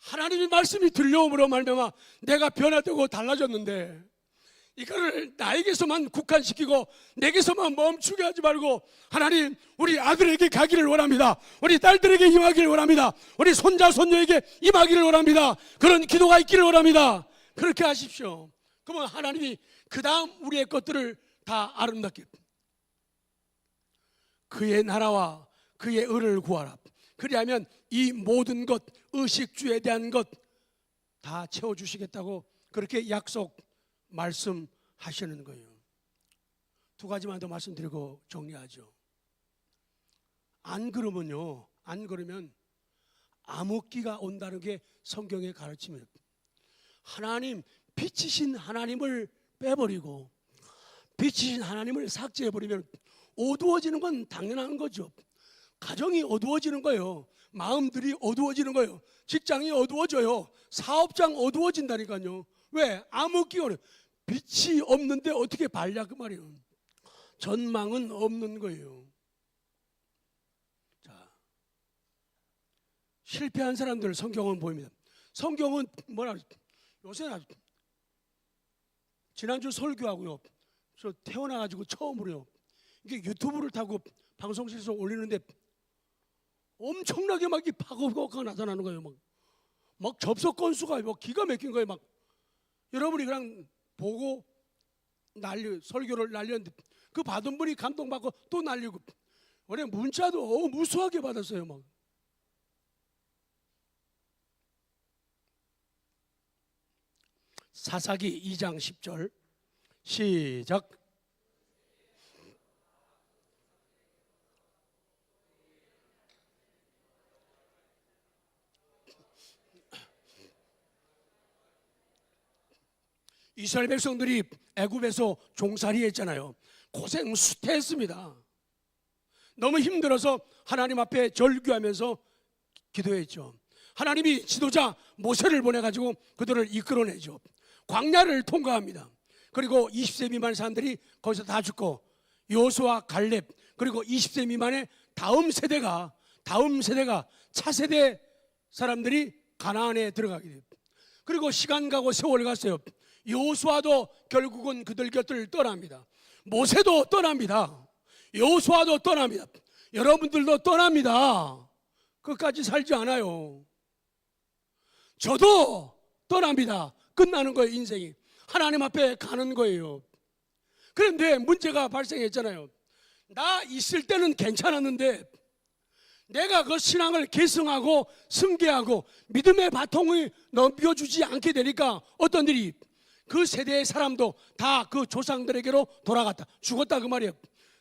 하나님의 말씀이 들려옴으로 말미암아 내가 변화되고 달라졌는데, 이거를 나에게서만 국한시키고 내게서만 멈추게 하지 말고 하나님, 우리 아들에게 가기를 원합니다. 우리 딸들에게 임하기를 원합니다. 우리 손자 손녀에게 임하기를 원합니다. 그런 기도가 있기를 원합니다. 그렇게 하십시오. 그러면 하나님이 그 다음 우리의 것들을 다 아름답게, 그의 나라와 그의 의를 구하라. 그리하면 이 모든 것, 의식주에 대한 것 다 채워주시겠다고 그렇게 약속 말씀하시는 거예요. 두 가지만 더 말씀드리고 정리하죠. 안 그러면요, 안 그러면 암흑기가 온다는 게 성경의 가르침이에요. 하나님, 빛이신 하나님을 빼버리고 빛이신 하나님을 삭제해버리면 어두워지는 건 당연한 거죠. 가정이 어두워지는 거예요. 마음들이 어두워지는 거예요. 직장이 어두워져요. 사업장 어두워진다니까요. 왜? 암흑기가 빛이 없는데 어떻게 밝냐 그 말이에요. 전망은 없는 거예요. 자, 실패한 사람들 성경은 보입니다. 성경은 뭐라, 요새 지난주 설교하고요, 저 태어나가지고 처음으로요, 이게 유튜브를 타고 방송실에서 올리는데 엄청나게 막 이 파고가 나타나는 거예요. 막 접속 건수가 막 기가 막힌 거예요. 막 여러분이 그냥 보고 설교를 날렸는데 그 받은 분이 감동받고 또 날리고, 원래 문자도 무수하게 받았어요. 막 사사기 2장 10절 시작. 이스라엘 백성들이 애굽에서 종살이 했잖아요. 고생 수태했습니다. 너무 힘들어서 하나님 앞에 절규하면서 기도했죠. 하나님이 지도자 모세를 보내가지고 그들을 이끌어내죠. 광야를 통과합니다. 그리고 20세 미만 사람들이 거기서 다 죽고 여호수아, 갈렙, 그리고 20세 미만의 다음 세대가 차세대 사람들이 가나안에 들어가게 돼요. 그리고 시간 가고 세월 갔어요. 여호수아도 결국은 그들 곁을 떠납니다. 모세도 떠납니다. 여호수아도 떠납니다. 여러분들도 떠납니다. 끝까지 살지 않아요. 저도 떠납니다. 끝나는 거예요. 인생이 하나님 앞에 가는 거예요. 그런데 문제가 발생했잖아요. 나 있을 때는 괜찮았는데 내가 그 신앙을 계승하고 승계하고 믿음의 바통을 넘겨주지 않게 되니까 어떤 일이, 그 세대의 사람도 다 그 조상들에게로 돌아갔다, 죽었다 그 말이에요.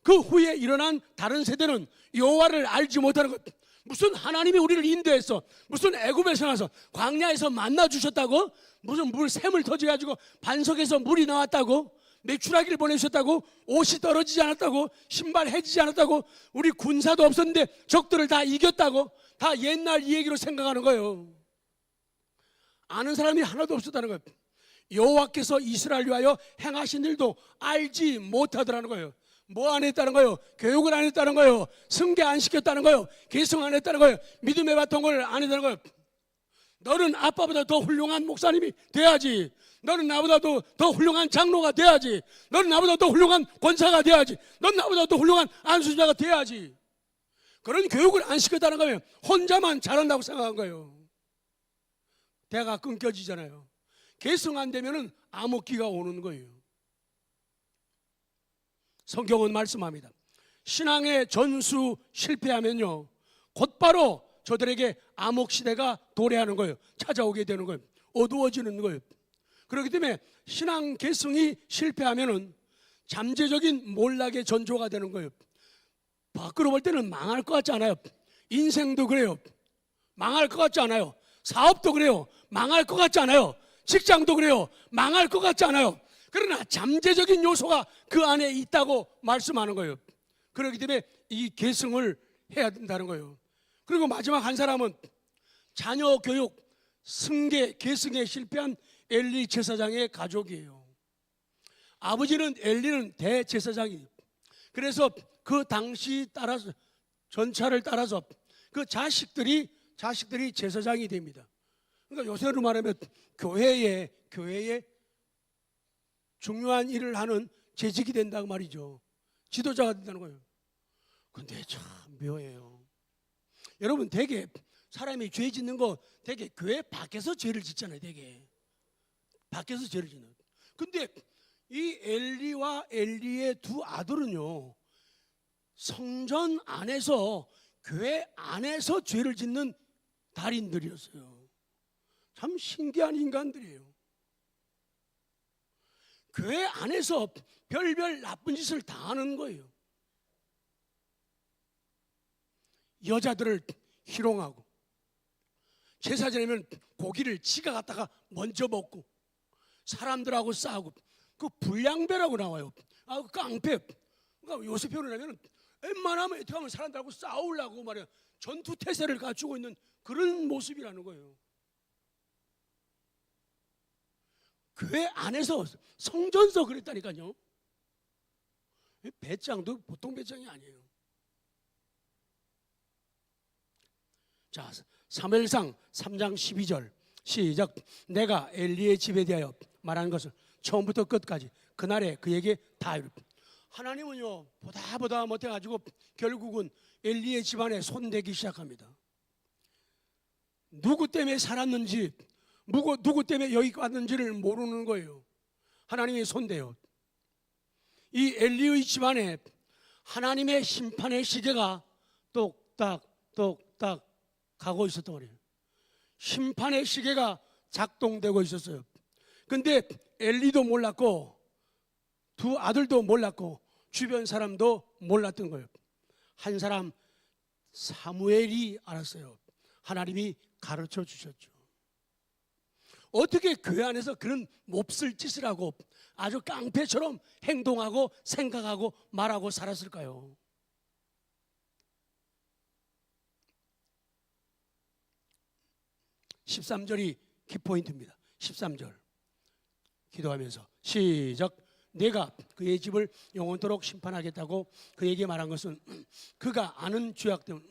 그 후에 일어난 다른 세대는 여호와를 알지 못하는 것. 무슨 하나님이 우리를 인도해서, 무슨 애굽에서 나서 광야에서 만나 주셨다고, 무슨 물 샘을 터져가지고 반석에서 물이 나왔다고, 메추라기를 보내주셨다고, 옷이 떨어지지 않았다고, 신발 해지지 않았다고, 우리 군사도 없었는데 적들을 다 이겼다고, 다 옛날 이 얘기로 생각하는 거예요. 아는 사람이 하나도 없었다는 거예요. 여호와께서 이스라엘 위하여 행하신 일도 알지 못하더라는 거예요. 뭐 안 했다는 거예요? 교육을 안 했다는 거예요. 승계 안 시켰다는 거예요. 계승 안 했다는 거예요. 믿음의 바통을 안 했다는 거예요. 너는 아빠보다 더 훌륭한 목사님이 돼야지. 너는 나보다 더 훌륭한 장로가 돼야지. 너는 나보다 더 훌륭한 권사가 돼야지. 너는 나보다 더 훌륭한 안수자가 돼야지. 그런 교육을 안 시켰다는 거예요. 혼자만 잘한다고 생각한 거예요. 대가 끊겨지잖아요. 계승 안 되면은 암흑기가 오는 거예요. 성경은 말씀합니다. 신앙의 전수 실패하면요, 곧바로 저들에게 암흑시대가 도래하는 거예요. 찾아오게 되는 거예요. 어두워지는 거예요. 그렇기 때문에 신앙 계승이 실패하면은 잠재적인 몰락의 전조가 되는 거예요. 밖으로 볼 때는 망할 것 같지 않아요? 인생도 그래요. 망할 것 같지 않아요? 사업도 그래요. 망할 것 같지 않아요? 직장도 그래요. 망할 것 같지 않아요? 그러나 잠재적인 요소가 그 안에 있다고 말씀하는 거예요. 그렇기 때문에 이 계승을 해야 된다는 거예요. 그리고 마지막 한 사람은 자녀 교육, 승계, 계승에 실패한 엘리 제사장의 가족이에요. 아버지는 엘리는 대제사장이에요. 그래서 그 당시 따라서 전차를 따라서 그 자식들이 제사장이 됩니다. 그러니까 요새로 말하면 교회의 중요한 일을 하는 재직이 된다고 말이죠. 지도자가 된다는 거예요. 근데 참 묘해요. 여러분, 되게 사람이 죄 짓는 거 되게 교회 밖에서 죄를 짓잖아요. 되게 밖에서 죄를 짓는. 근데 이 엘리와 엘리의 두 아들은요, 성전 안에서, 교회 안에서 죄를 짓는 달인들이었어요. 참 신기한 인간들이에요. 교회 안에서 별별 나쁜 짓을 다 하는 거예요. 여자들을 희롱하고, 제사 지내면 고기를 지가 갖다가 먼저 먹고, 사람들하고 싸우고, 그 불량배라고 나와요. 그 깡패. 그러니까 요새 표현하면 웬만하면 어떻게 하면 사람들하고 싸우려고 말이야, 전투 태세를 갖추고 있는 그런 모습이라는 거예요. 교회 안에서, 성전서 그랬다니까요. 배짱도 보통 배짱이 아니에요. 자, 사무엘상 3장 12절 시작. 내가 엘리의 집에 대하여 말하는 것을 처음부터 끝까지 그날에 그에게 다 이루리라. 하나님은요, 보다 못해가지고 결국은 엘리의 집안에 손대기 시작합니다. 누구 때문에 살았는지, 누구 때문에 여기 왔는지를 모르는 거예요. 하나님이 손대요. 이 엘리의 집안에 하나님의 심판의 시계가 똑딱 가고 있었단 말이에요. 심판의 시계가 작동되고 있었어요. 근데 엘리도 몰랐고, 두 아들도 몰랐고, 주변 사람도 몰랐던 거예요. 한 사람, 사무엘이 알았어요. 하나님이 가르쳐 주셨죠. 어떻게 교회 안에서 그런 몹쓸 짓을 하고 아주 깡패처럼 행동하고 생각하고 말하고 살았을까요? (13절이) 키포인트입니다. 13절 기도하면서 시작. 내가 그의 집을 영원토록 심판하겠다고 그에게 말한 것은 그가 아는 죄악 때문에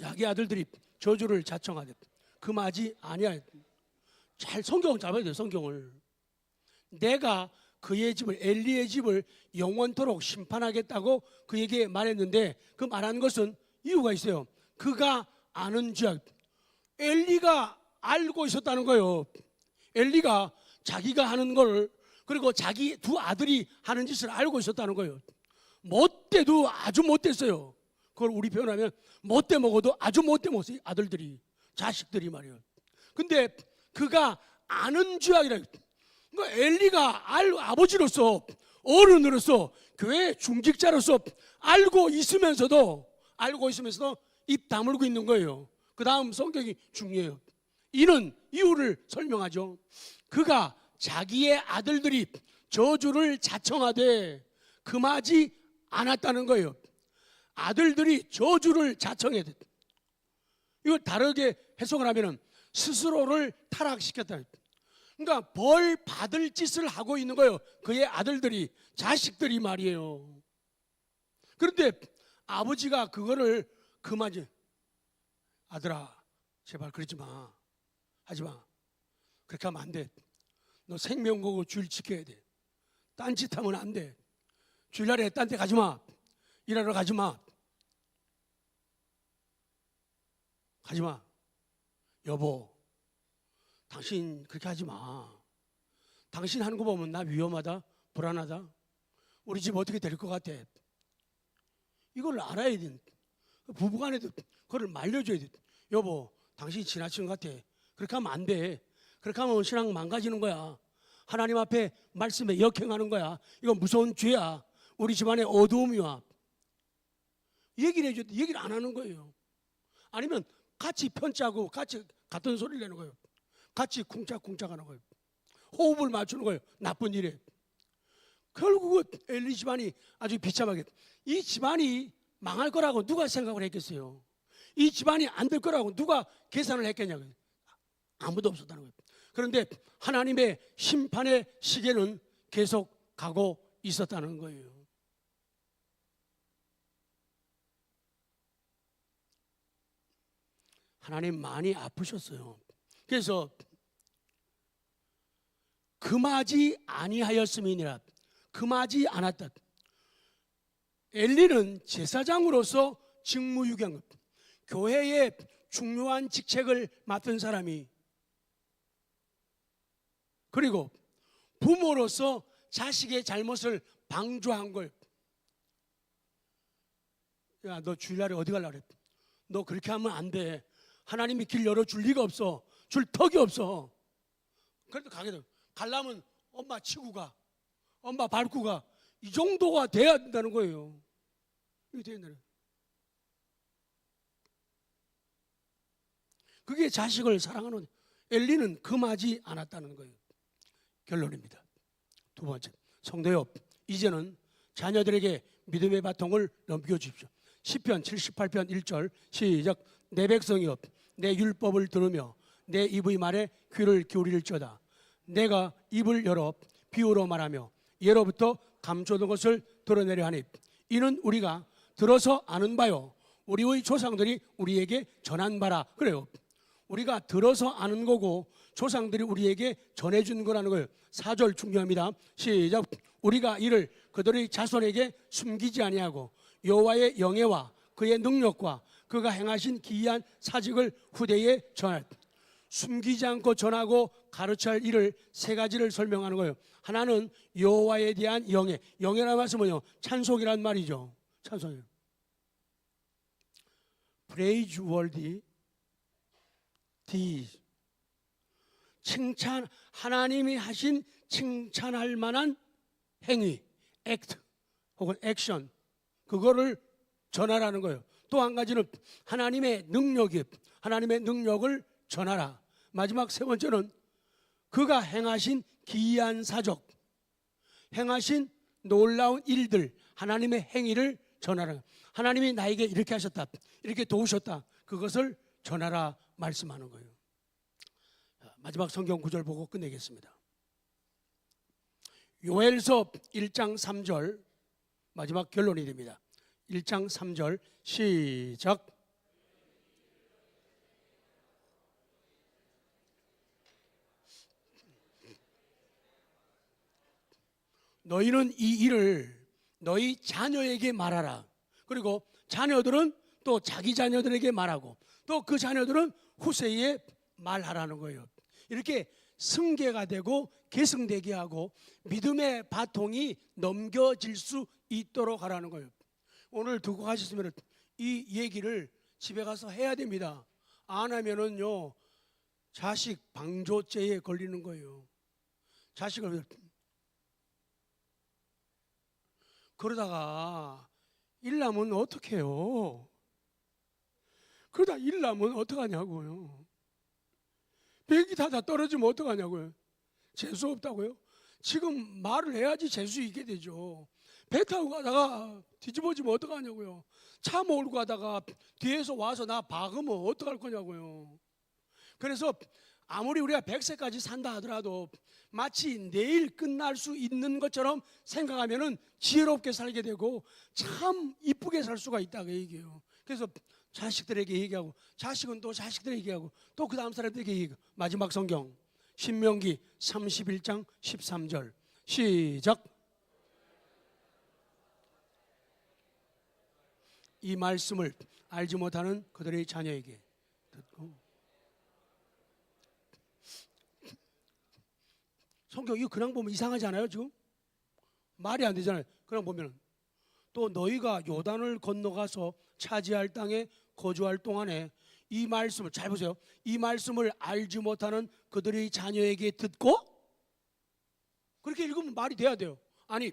야게 아들들이 저주를 자청하되 금하지 아니하여. 잘 성경 잡아야 돼요. 성경을. 내가 그의 집을, 엘리의 집을 영원토록 심판하겠다고 그에게 말했는데, 그 말한 것은 이유가 있어요. 그가 아는 죄악. 엘리가 알고 있었다는 거예요. 엘리가 자기가 하는 걸, 그리고 자기 두 아들이 하는 짓을 알고 있었다는 거예요. 못돼도 아주 못됐어요. 그걸 우리 표현하면 못돼 먹어도 아주 못돼 먹었어요. 아들들이, 자식들이 말이에요. 근데 그가 아는 죄악이라. 그러니까 엘리가 아버지로서, 어른으로서, 교회 중직자로서 알고 있으면서도 입 다물고 있는 거예요. 그 다음 성격이 중요해요. 이는 이유를 설명하죠. 그가 자기의 아들들이 저주를 자청하되 금하지 않았다는 거예요. 아들들이 저주를 자청해야 돼. 이걸 다르게 해석을 하면 스스로를 타락시켰다. 그러니까 벌 받을 짓을 하고 있는 거예요. 그의 아들들이, 자식들이 말이에요. 그런데 아버지가 그거를 금하지. 아들아, 제발 그러지 마. 하지 마. 그렇게 하면 안 돼. 너 생명 거고 주일 지켜야 돼. 딴짓하면 안 돼. 주일날에 딴 데 가지 마. 일하러 가지 마. 가지 마. 여보, 당신 그렇게 하지 마. 당신 하는 거 보면 나 위험하다, 불안하다. 우리 집 어떻게 될 것 같아. 이걸 알아야 돼. 부부간에도 그걸 말려줘야 돼. 여보, 당신 지나친 것 같아. 그렇게 하면 안 돼. 그렇게 하면 신앙 망가지는 거야. 하나님 앞에 말씀에 역행하는 거야. 이건 무서운 죄야. 우리 집안에 어두움이 와. 얘기를 해줘야 돼. 얘기를 안 하는 거예요. 아니면 같이 편짜고 같이 같은 소리를 내는 거예요. 같이 쿵짝쿵짝 하는 거예요. 호흡을 맞추는 거예요. 나쁜 일에. 결국은 엘리 집안이 아주 비참하게, 이 집안이 망할 거라고 누가 생각을 했겠어요? 이 집안이 안 될 거라고 누가 계산을 했겠냐고요. 아무도 없었다는 거예요. 그런데 하나님의 심판의 시계는 계속 가고 있었다는 거예요. 하나님 많이 아프셨어요. 그래서 금하지 아니하였음이니라. 금하지 않았다. 엘리는 제사장으로서 직무유기한 것, 교회의 중요한 직책을 맡은 사람이, 그리고 부모로서 자식의 잘못을 방조한 걸. 야, 너 주일날에 어디 갈라 그래? 너 그렇게 하면 안 돼. 하나님이 길 열어줄 리가 없어. 줄 턱이 없어. 그래도 가게 돼. 가려면 엄마 치고 가, 엄마 밟고 가. 이 정도가 돼야 된다는 거예요. 이게 돼야 된다는 거예요. 그게 자식을 사랑하는. 엘리는 금하지 않았다는 거예요. 결론입니다. 두 번째, 성도여, 이제는 자녀들에게 믿음의 바통을 넘겨주십시오. 시편 78편 1절 시작. 내 백성이여, 내 율법을 들으며 내 입의 말에 귀를 기울일지어다. 내가 입을 열어 비유로 말하며 예로부터 감춰둔 것을 드러내려 하니 이는 우리가 들어서 아는 바요 우리의 조상들이 우리에게 전한 바라. 그래요. 우리가 들어서 아는 거고 조상들이 우리에게 전해준 거라는 거예요. 4절 중요합니다. 시작. 우리가 이를 그들의 자손에게 숨기지 아니하고 여호와의 영예와 그의 능력과 그가 행하신 기이한 사직을 후대에 전할. 숨기지 않고 전하고 가르쳐야 할 일을 세 가지를 설명하는 거예요. 하나는 여호와에 대한 영예. 영예라는 말씀은요, 찬송이란 말이죠. 찬송이에요. praiseworthy deeds. 칭찬, 하나님이 하신 칭찬할 만한 행위, act 혹은 action, 그거를 전하라는 거예요. 또 한 가지는 하나님의 능력이, 하나님의 능력을 전하라. 마지막 세 번째는 그가 행하신 기이한 사적, 행하신 놀라운 일들, 하나님의 행위를 전하라. 하나님이 나에게 이렇게 하셨다, 이렇게 도우셨다, 그것을 전하라 말씀하는 거예요. 마지막 성경 구절 보고 끝내겠습니다. 요엘서 1장 3절 마지막 결론이 됩니다. 1장 3절 시작. 너희는 이 일을 너희 자녀에게 말하라. 그리고 자녀들은 또 자기 자녀들에게 말하고 또 그 자녀들은 후세에 말하라는 거예요. 이렇게 승계가 되고 계승되게 하고 믿음의 바통이 넘겨질 수 있도록 하라는 거예요. 오늘 듣고 가셨으면 이 얘기를 집에 가서 해야 됩니다. 안 하면은요, 자식 방조죄에 걸리는 거예요. 자식을 그러다가 일 나면 어떡해요? 그러다 일 나면 어떡하냐고요? 백이 다 떨어지면 어떡하냐고요? 재수 없다고요? 지금 말을 해야지 재수 있게 되죠. 배 타고 가다가 뒤집어지면 어떡하냐고요? 차 몰고 가다가 뒤에서 와서 나 박으면 어떡할 거냐고요? 그래서 아무리 우리가 100세까지 산다 하더라도 마치 내일 끝날 수 있는 것처럼 생각하면은 지혜롭게 살게 되고 참 이쁘게 살 수가 있다, 그 얘기예요. 그래서 자식들에게 얘기하고 자식은 또 자식들에게 얘기하고 또 그 다음 사람들에게 얘기하고. 마지막 성경 신명기 31장 13절 시작. 이 말씀을 알지 못하는 그들의 자녀에게 듣고. 성경 이거 그냥 보면 이상하지 않아요? 지금 말이 안 되잖아요. 그냥 보면 또 너희가 요단을 건너가서 차지할 땅에 거주할 동안에 이 말씀을 잘 보세요. 이 말씀을 알지 못하는 그들의 자녀에게 듣고. 그렇게 읽으면 말이 돼야 돼요. 아니,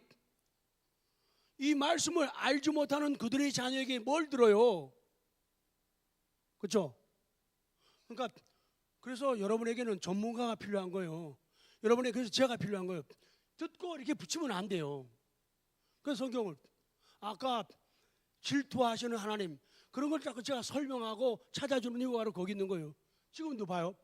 이 말씀을 알지 못하는 그들의 자녀에게 뭘 들어요? 그렇죠? 그러니까 그래서 여러분에게는 전문가가 필요한 거예요. 여러분에게 그래서 제가 필요한 거예요. 듣고 이렇게 붙이면 안 돼요. 그래서 성경을 아까 질투하시는 하나님, 그런 걸 자꾸 제가 설명하고 찾아주는 이유가 바로 거기 있는 거예요. 지금도 봐요.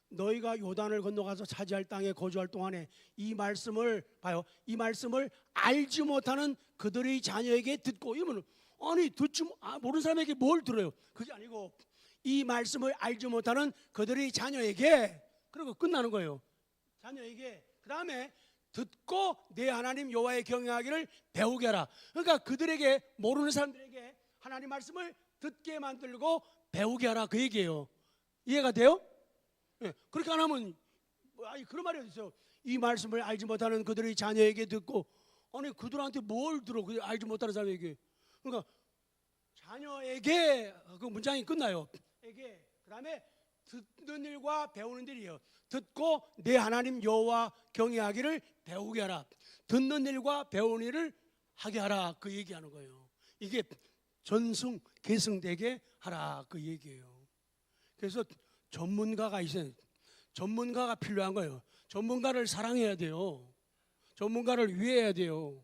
너희가 요단을 건너가서 차지할 땅에 거주할 동안에 이 말씀을 봐요. 이 말씀을 알지 못하는 그들의 자녀에게 듣고. 이러면 아니 듣지 모르는 사람에게 뭘 들어요? 그게 아니고 이 말씀을 알지 못하는 그들의 자녀에게, 그리고 끝나는 거예요. 자녀에게 그 다음에 듣고 내 하나님 여호와의 경외하기를 배우게 하라. 그러니까 그들에게, 모르는 사람들에게 하나님 말씀을 듣게 만들고 배우게 하라, 그 얘기예요. 이해가 돼요? 예, 그렇게 안 하면 아니 그런 말이 어딨어요. 이 말씀을 알지 못하는 그들의 자녀에게 듣고, 아니 그들한테 뭘 들어, 그 알지 못하는 사람에게. 그러니까 자녀에게 그 문장이 끝나요. 에게, 그다음에 듣는 일과 배우는 일이에요. 듣고 내 하나님 여호와 경외하기를 배우게 하라. 듣는 일과 배우는 일을 하게 하라, 그 얘기하는 거예요. 이게 전승 계승되게 하라, 그 얘기예요. 그래서 전문가가 있어요. 전문가가 필요한 거예요. 전문가를 사랑해야 돼요. 전문가를 위해야 돼요.